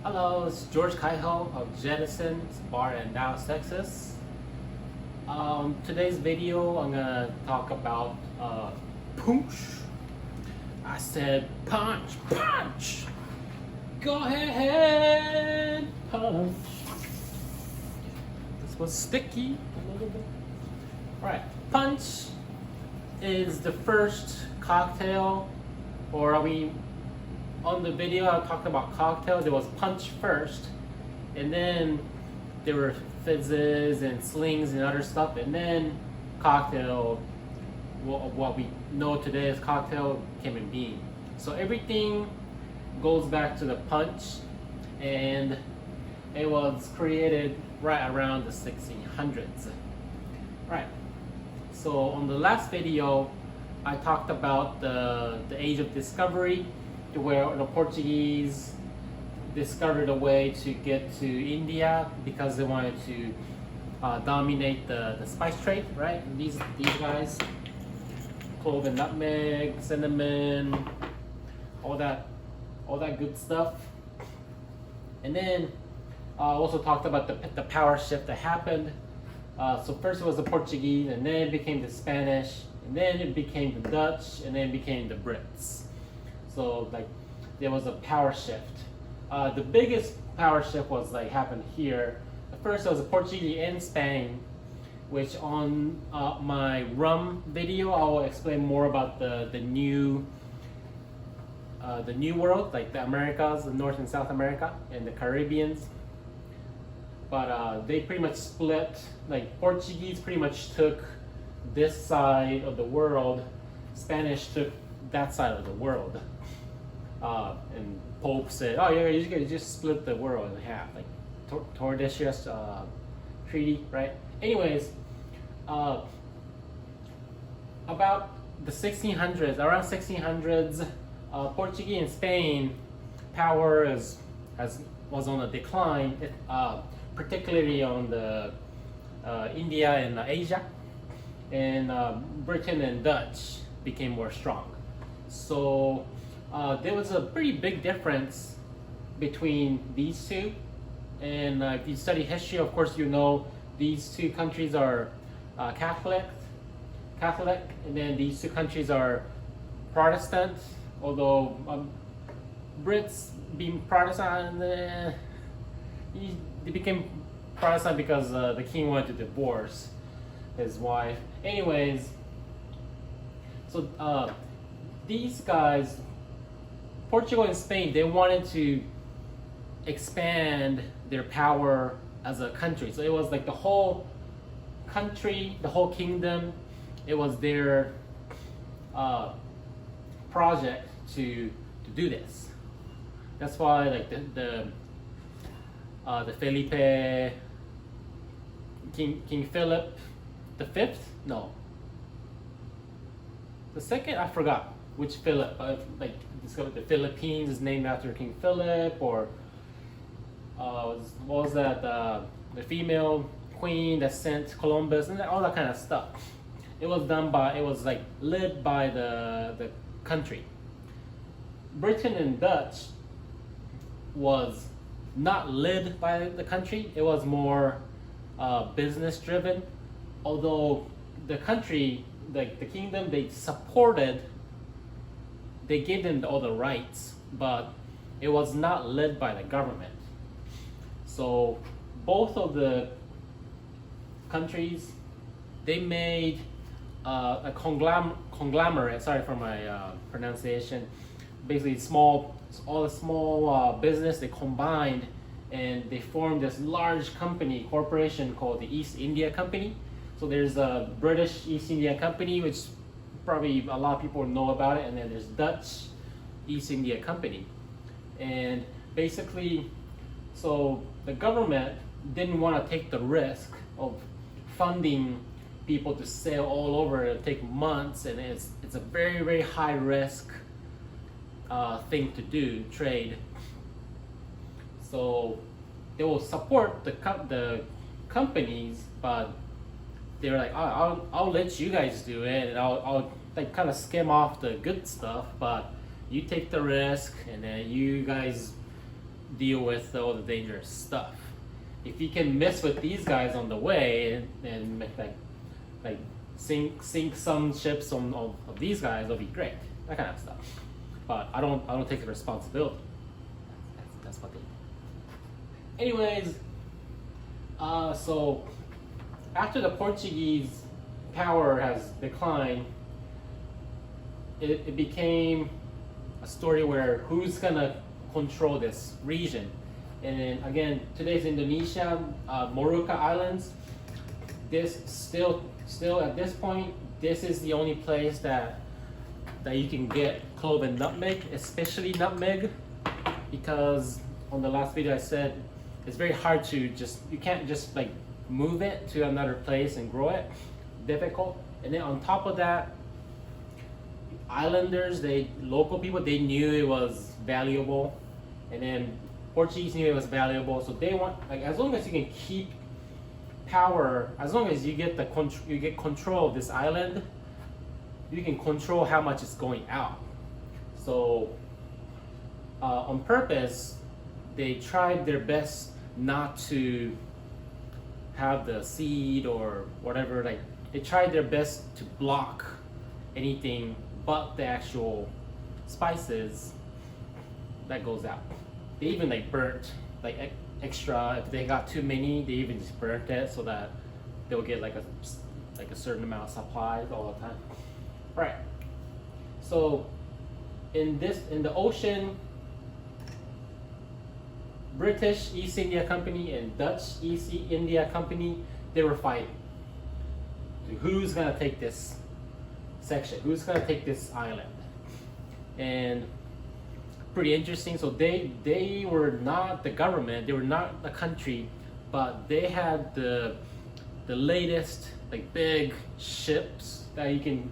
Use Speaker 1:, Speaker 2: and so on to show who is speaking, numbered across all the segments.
Speaker 1: Hello, it's George Kaiho of Jettison Bar in Dallas, Texas. Today's video, I'm gonna talk about punch. I said punch, punch. Go ahead, punch. This was sticky a little bit. All right, punch is the first cocktail, or on the video I talked about cocktails. There was punch first, and then there were fizzes and slings and other stuff, and then cocktail, what we know today as cocktail, came in being. So everything goes back to the punch, and it was created right around the 1600s. Right. So on the last video, I talked about the age of discovery, where the Portuguese discovered a way to get to India because they wanted to dominate the spice trade, right? These guys, clove and nutmeg, cinnamon, all that good stuff. And then also talked about the power shift that happened. So first it was the Portuguese, and then it became the Spanish, and then it became the Dutch, and then it became the Brits. So like there was a power shift. The biggest power shift was happened here. First it was the Portuguese and Spain, which on my rum video I will explain more about the new world, like the Americas, the North and South America, and the Caribbeans. But they pretty much split. Like Portuguese pretty much took this side of the world, Spanish took that side of the world. And Pope said, "Oh yeah, you just split the world in half, like Tordesillas treaty, right?" Anyways, about the 1600s, around 1600s, Portuguese and Spain power was on a decline, particularly on the India and Asia, and Britain and Dutch became more strong. So there was a pretty big difference between these two, and if you study history, of course, you know these two countries are Catholic, and then these two countries are Protestant. Although Brits being Protestant, they became Protestant because the king wanted to divorce his wife. Anyways, so these guys, Portugal and Spain, they wanted to expand their power as a country. So it was like the whole country, the whole kingdom, it was their project to do this. That's why like the Felipe, King Philip the Fifth, no, the second, I forgot which Philip, like discovered the Philippines is named after King Philip, or what was that, the female queen that sent Columbus, and all that kind of stuff. It was led by the country. Britain and Dutch was not led by the country. It was more business driven. Although the country, like the kingdom, they gave them all the rights, but it was not led by the government. So both of the countries, they made a conglomerate. Sorry for my pronunciation. Basically, all the small business, they combined and they formed this large corporation called the East India Company. So there's a British East India Company, which probably a lot of people know about it, and then there's Dutch East India Company. And basically, so the government didn't want to take the risk of funding people to sail all over. It'll take months, and it's a very, very high risk thing to do, trade. So they will support the companies, but they're like, oh, I'll let you guys do it, and I'll like kind of skim off the good stuff, but you take the risk, and then you guys deal with all the dangerous stuff. If you can mess with these guys on the way and make like sink some ships of these guys, it'll be great. That kind of stuff. But I don't take the responsibility. That's what they do. Anyways, so after the Portuguese power has declined, it became a story where who's gonna control this region. And then again, today's Indonesia, Molucca Islands. This still at this point, this is the only place that you can get clove and nutmeg, especially nutmeg, because on the last video I said it's very hard to you can't just like move it to another place and grow it. Difficult. And then on top of that, islanders, local people, they knew it was valuable, and then Portuguese knew it was valuable, so they want, like, as long as you can keep power, as long as you get control of this island, you can control how much is going out. So on purpose, they tried their best not to have the seed or whatever, like they tried their best to block anything but the actual spices that goes out. They even like burnt like extra, if they got too many, they even just burnt it so that they'll get like a certain amount of supplies all the time. Right. So in the ocean, British East India Company and Dutch East India Company, they were fighting. Who's gonna take this section? Who's gonna take this island? And pretty interesting. So they were not the government, they were not a country, but they had the latest like big ships that you can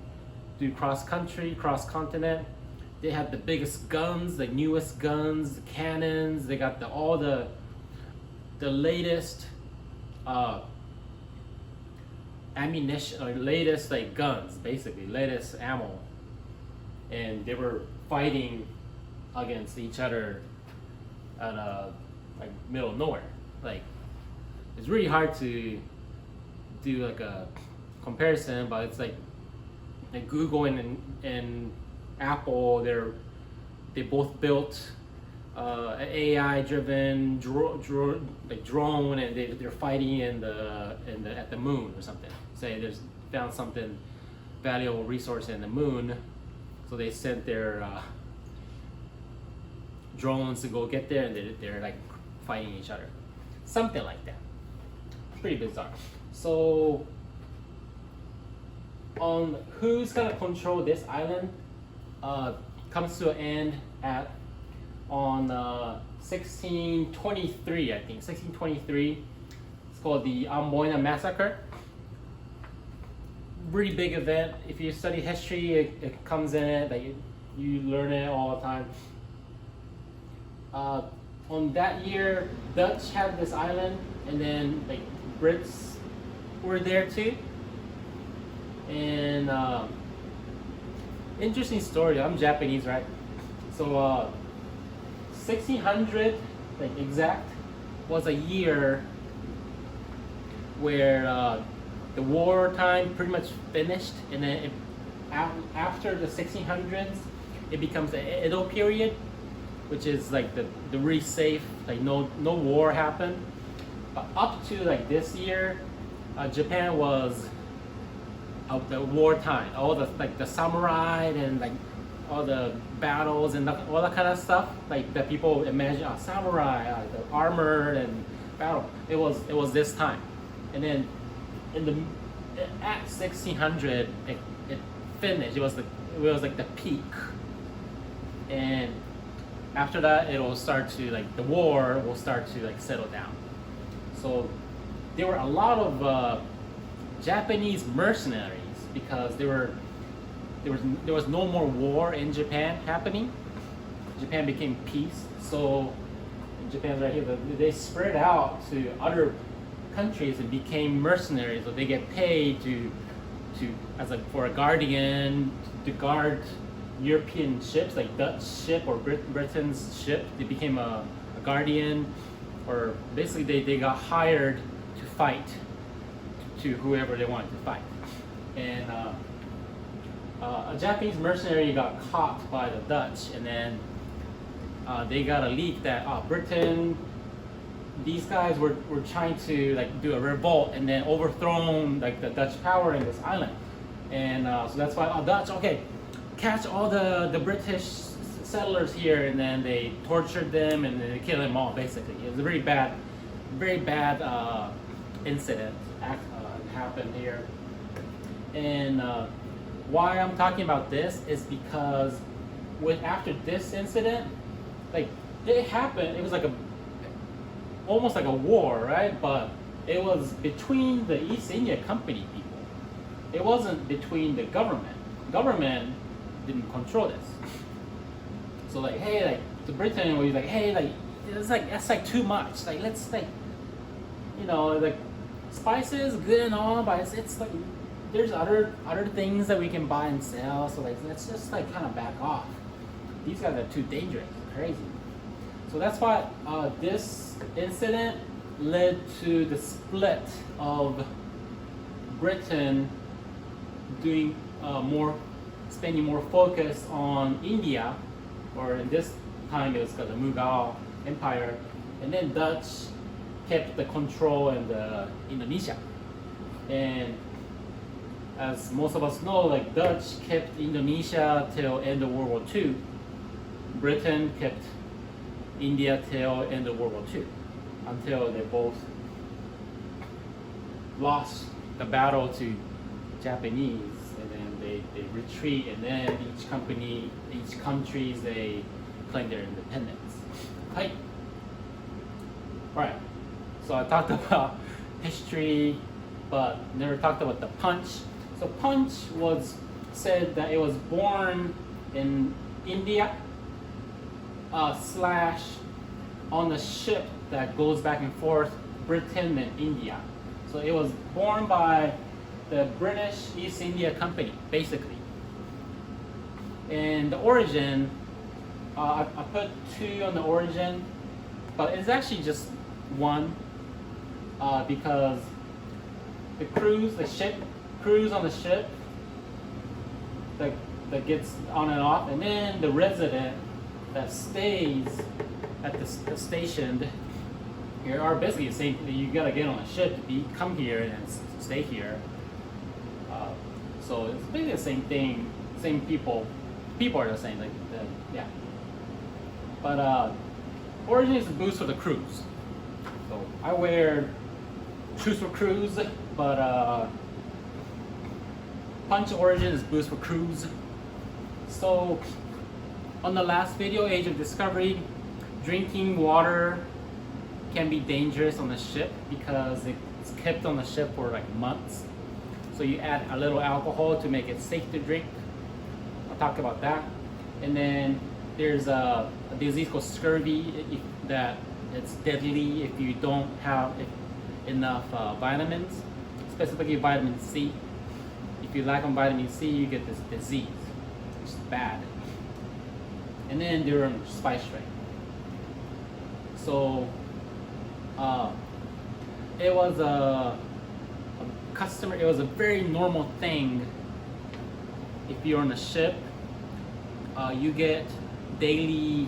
Speaker 1: do cross country, cross continent. They had the biggest guns, the newest guns, the cannons. They got all the latest ammunition, or latest like guns, basically latest ammo, and they were fighting against each other at like middle of nowhere. Like it's really hard to do like a comparison, but it's like Google and Apple, they both built an AI-driven drone, and they're fighting at the moon or something. Say there's found something valuable resource in the moon, so they sent their drones to go get there, and they're like fighting each other, something like that. Pretty bizarre. So on who's gonna control this island comes to an end on 1623, I think 1623. It's called the Amboyna massacre. Really big event. If you study history, it comes in it. Like you learn it all the time. On that year, Dutch had this island, and then like Brits were there too. And interesting story. I'm Japanese, right? So 1600, like exact, was a year where the wartime pretty much finished, and then after the 1600s, it becomes the Edo period, which is like the really safe, like no war happened. But up to like this year, Japan was of the wartime, all the like the samurai and like all the battles and all that kind of stuff, like that people imagine, samurai, the armor and battle. It was this time, and then at 1600 it finished. It was like the peak, and after that it will start to like the war will start to like settle down. So there were a lot of Japanese mercenaries, because there was no more war in Japan happening. Japan became peace, so Japan's right here. They spread out to other countries and became mercenaries. So they get paid for a guardian to guard European ships, like Dutch ship or Britain's ship. They became a a guardian, or basically they got hired to fight to whoever they wanted to fight. And a Japanese mercenary got caught by the Dutch, and then they got a leak that Britain, these guys were trying to like do a revolt and then overthrown like the Dutch power in this island. And so that's why Dutch, okay, catch all the British settlers here, and then they tortured them and then they killed them all. Basically, it was a very bad incident happened here. And why I'm talking about this is because after this incident, like it happened, it was like almost like a war, right? But it was between the East India Company people. It wasn't between the government. Government didn't control this. So like, hey, like the Britain was like, hey, like that's like too much. Like let's like, you know, like spices good and all, but it's like there's other things that we can buy and sell. So like let's just like kind of back off. These guys are too dangerous, crazy. So that's why this incident led to the split of Britain doing spending more focus on India, or in this time it was called the Mughal Empire, and then Dutch kept the control in the Indonesia. And as most of us know, like Dutch kept Indonesia till end of World War II. Britain kept India till end of World War II, until they both lost the battle to Japanese, and then they retreat, and then each countries they claim their independence. Right. All right. So I talked about history, but never talked about the punch. So punch was said that it was born in India, slash on a ship that goes back and forth, Britain and India. So it was born by the British East India Company, basically. And the origin, I put 2 on the origin, but it's actually just 1, because the crews on the ship that gets on and off, and then the resident that stays at the station here are basically the same. You gotta get on a ship to come here and stay here. So it's basically the same thing, same people. People are the same, yeah. But origin is a boost for the crews. So I wear shoes for crews, but punch origin is boost for crews. So on the last video, Age of Discovery, drinking water can be dangerous on the ship because it's kept on the ship for like months. So you add a little alcohol to make it safe to drink. I'll talk about that. And then there's a disease called scurvy that it's deadly if you don't have enough vitamins, specifically vitamin C. If you lack on vitamin C, you get this disease, which is bad. And then they're on spice trade. So it was a very normal thing. If you're on a ship, you get daily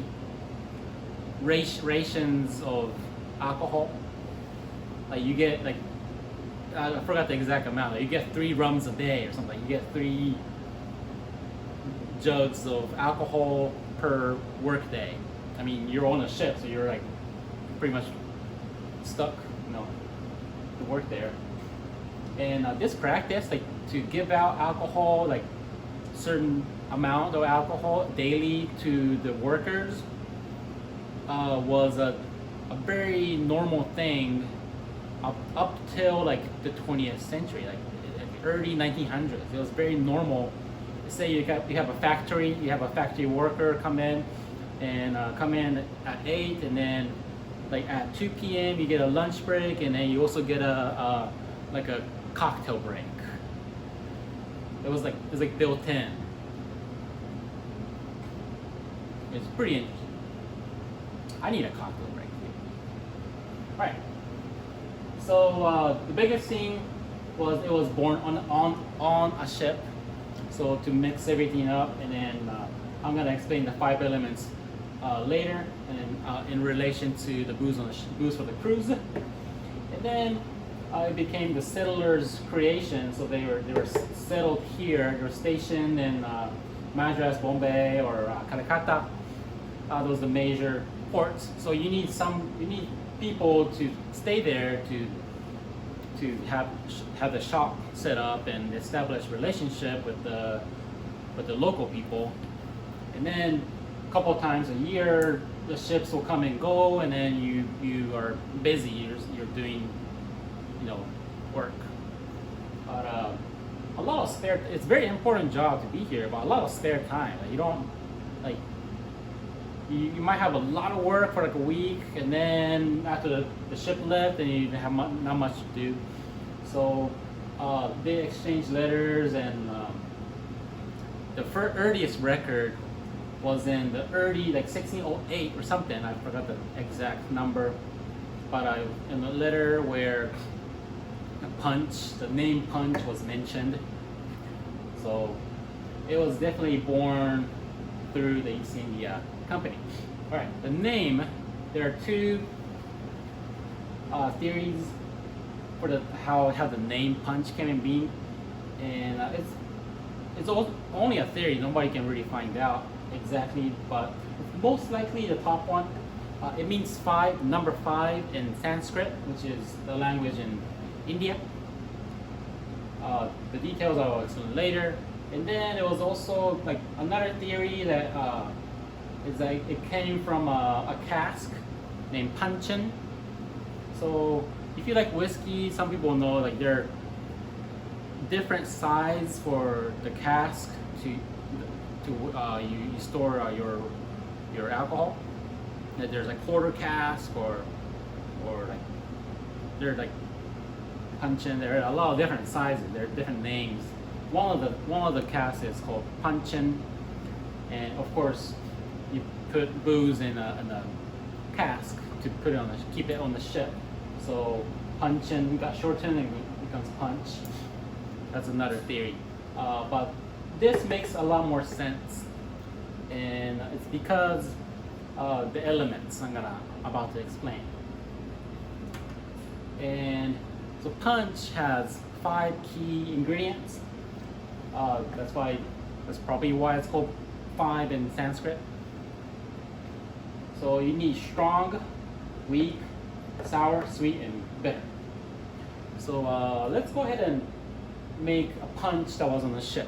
Speaker 1: rations of alcohol. Like you get like, I forgot the exact amount. Like you get 3 rums a day or something. You get 3 jugs of alcohol per work day. I mean, you're on a ship, so you're like pretty much stuck, to work there. And this practice, like to give out alcohol, like certain amount of alcohol daily to the workers, was a very normal thing up till like the 20th century, like early 1900s. It was very normal. Say you have a factory, you have a factory worker come in at 8, and then like at 2 p.m. you get a lunch break, and then you also get a cocktail break. It was like built in. It's pretty interesting. I need a cocktail break. Right. So the biggest thing was it was born on a ship. So to mix everything up, and then I'm gonna explain the 5 elements later, and in relation to the booze booze for the cruise. And then it became the settlers' creation. So they were settled here. They were stationed in Madras, Bombay, or Calcutta. Those are the major ports. So you need people to stay there to have the shop set up and establish relationship with the local people. And then a couple times a year the ships will come and go, and then you are busy, you're doing work. But a lot of spare, it's a very important job to be here, but a lot of spare time. Like, you don't like you might have a lot of work for like a week, and then after the ship left, and you have not much to do. So they exchange letters, and the earliest record was in the early, like 1608 or something. I forgot the exact number, but in the letter where the name Punch was mentioned. So it was definitely born through the East India Company. All right, the name, there are two theories for how the name Punch came in being, and it's only a theory. Nobody can really find out exactly, but most likely the top one, it means number 5 in Sanskrit, which is the language in India. The details I'll explain later. And then there was also like another theory that is like it came from a cask named Panchan. So if you like whiskey, some people know like there are different size for the cask to you store your alcohol. That there's like quarter cask or like they're like Panchan. There are a lot of different sizes. There are different names. One of the casks is called Panchan, and of course you put booze in a cask to put it keep it on the ship. So Panchan got shortened and becomes Punch. That's another theory, but this makes a lot more sense, and it's because the elements I'm about to explain. And so Punch has 5 key ingredients. That's probably why it's called 5 in Sanskrit. So you need strong, weak, sour, sweet, and bitter. So let's go ahead and make a punch that was on the ship.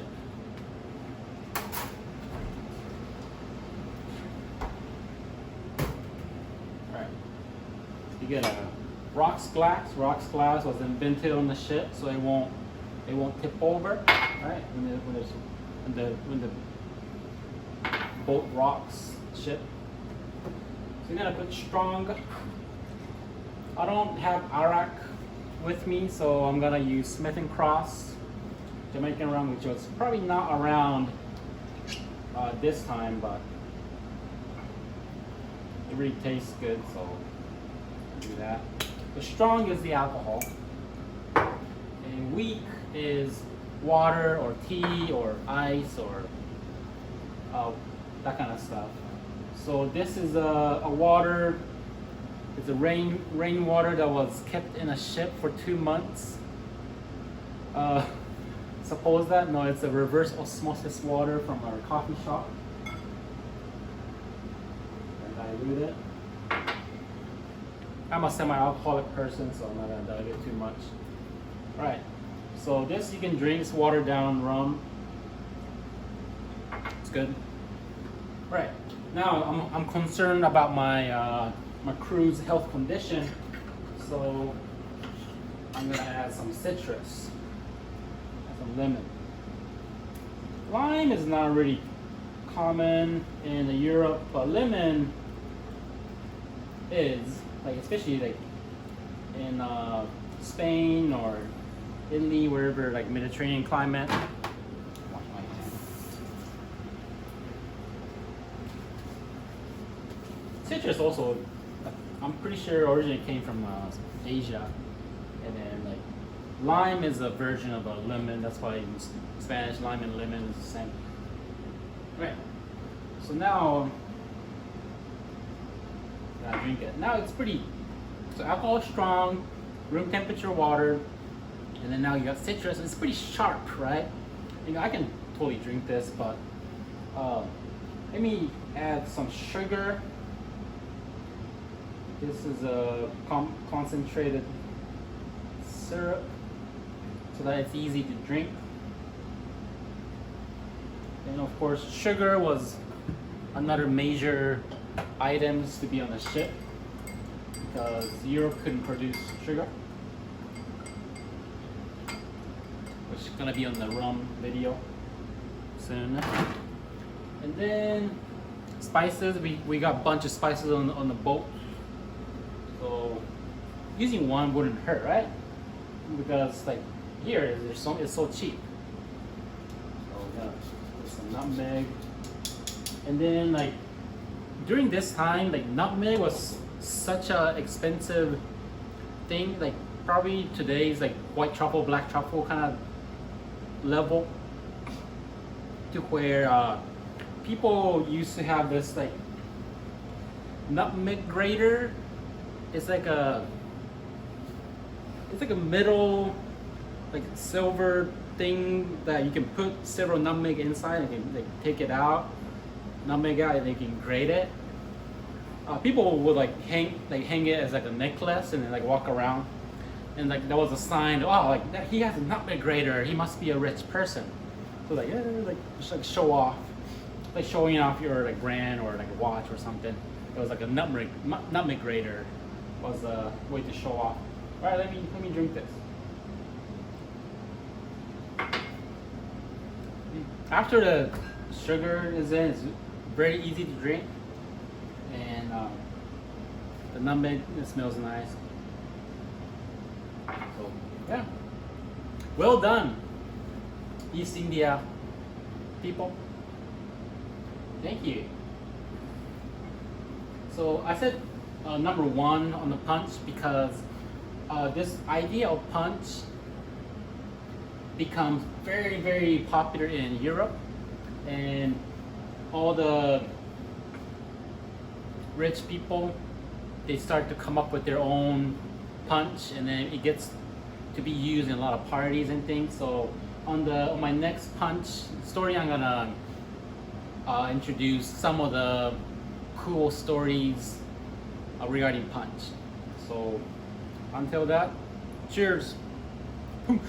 Speaker 1: Alright. You get a rocks glass. Rocks glass was invented on the ship, so it won't tip over. Right? When the boat rocks ship. So you're gonna put strong. I don't have arak with me, so I'm gonna use Smith & Cross Jamaican rum, which was probably not around this time, but it really tastes good, so do that. The strong is the alcohol, and weak is water or tea or ice or that kind of stuff. So this is a water. It's a rainwater that was kept in a ship for 2 months. Suppose that? No, it's a reverse osmosis water from our coffee shop. And dilute it. I'm a semi-alcoholic person, so I'm not gonna dilute too much. All right. So this you can drink. It's watered down rum. It's good. All right. Now I'm concerned about my my crew's health condition, so I'm gonna add some citrus, some lemon. Lime is not really common in Europe, but lemon is, like especially like in Spain or Italy, wherever, like Mediterranean climate. Citrus also I'm pretty sure originally came from Asia, and then like lime is a version of a lemon. That's why in Spanish lime and lemon is the same. Right. So now I drink it. Now it's pretty. So alcohol is strong, room temperature water, and then now you got citrus. It's pretty sharp, right? You know, I can totally drink this, but let me add some sugar. This is a concentrated syrup so that it's easy to drink. And of course, sugar was another major items to be on the ship because Europe couldn't produce sugar, which is gonna be on the rum video soon. And then spices, we got a bunch of spices on the boat. So using one wouldn't hurt, right? Because like here it's so cheap. So yeah, there's some nutmeg. And then like during this time, like nutmeg was such a expensive thing. Like probably today's like white truffle, black truffle kind of level, to where people used to have this like nutmeg grater. It's like a middle like silver thing that you can put several nutmeg inside and can like take it out, nutmeg out, and they can grate it. People would like hang it as like a necklace and then like walk around, and like there was a sign, oh, like that, he has a nutmeg grater, he must be a rich person. So like, yeah, like just like show off, like showing off your like brand or like a watch or something. It was like a nutmeg grater was a way to show off. All right, let me drink this. After the sugar is in, it's very easy to drink, and the nutmeg, it smells nice. So yeah, well done, East India people. Thank you. So I said number one on the punch because this idea of punch becomes very, very popular in Europe, and all the rich people, they start to come up with their own punch, and then it gets to be used in a lot of parties and things. So on my next punch story, I'm gonna introduce some of the cool stories regarding punch. So until that, cheers. Poosh.